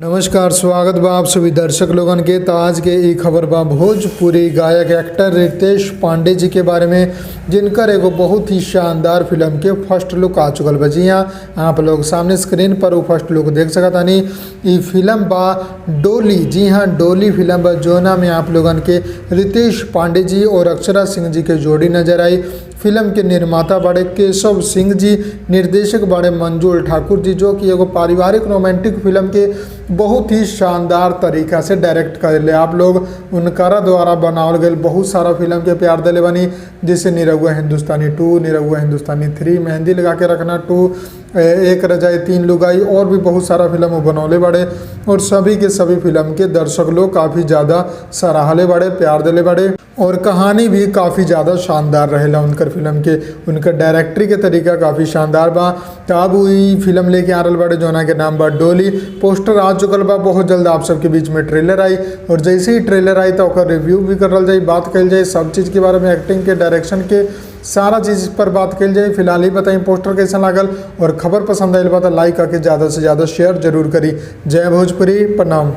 नमस्कार, स्वागत बा आप सभी दर्शक लोगन के। तो आज के ई खबर बा भोजपुरी गायक एक्टर रितेश पांडे जी के बारे में, जिनकर एगो बहुत ही शानदार फिल्म के फर्स्ट लुक आ चुकल बा। जी हाँ, आप लोग सामने स्क्रीन पर वो फर्स्ट लुक देख सकत तानी। ई फिल्म बा डोली। जी हाँ, डोली फिल्म बा जोना में आप लोगन के रितेश पांडे जी और अक्षरा सिंह जी के जोड़ी नजर आई। फिल्म के निर्माता बड़े केशव सिंह जी, निर्देशक बड़े मंजूर ठाकुर जी, जो कि एगो पारिवारिक रोमांटिक फिल्म के बहुत ही शानदार तरीका से डायरेक्ट कर ले। आप लोग उनकरा द्वारा बनावल गए बहुत सारा फिल्म के प्यार दिले बनी, जैसे निरहुआ हिंदुस्तानी 2, निरहुआ हिंदुस्तानी 3, मेहंदी लगा के रखना 2, एक रजाई 3 लुगाई, और भी बहुत सारा फिल्म बनौले बड़े। और सभी के सभी फिल्म के दर्शक लोग काफ़ी ज़्यादा सराहले बड़े, प्यार दिले बड़े, और कहानी भी काफ़ी ज़्यादा शानदार रहेला उनकर फिल्म के। उनकर डायरेक्टरी के तरीका काफ़ी शानदार बा। तो अब वही फिल्म लेके आ रहा बड़े जोना के नाम बा डोली। पोस्टर आ चुकल बा, बहुत जल्द आप सबके बीच में ट्रेलर आई, और जैसे ही ट्रेलर आई तो ओकर रिव्यू भी करल जाए, बात कल जाए सब चीज़ के बारे में, एक्टिंग के, डायरेक्शन के, सारा चीज़ पर बात कल जाए। फिलहाल ही बताई पोस्टर कैसा लागल, और खबर पसंद आयल बा तो लाइक करके ज़्यादा से ज़्यादा शेयर जरूर करी। जय भोजपुरी, प्रणाम।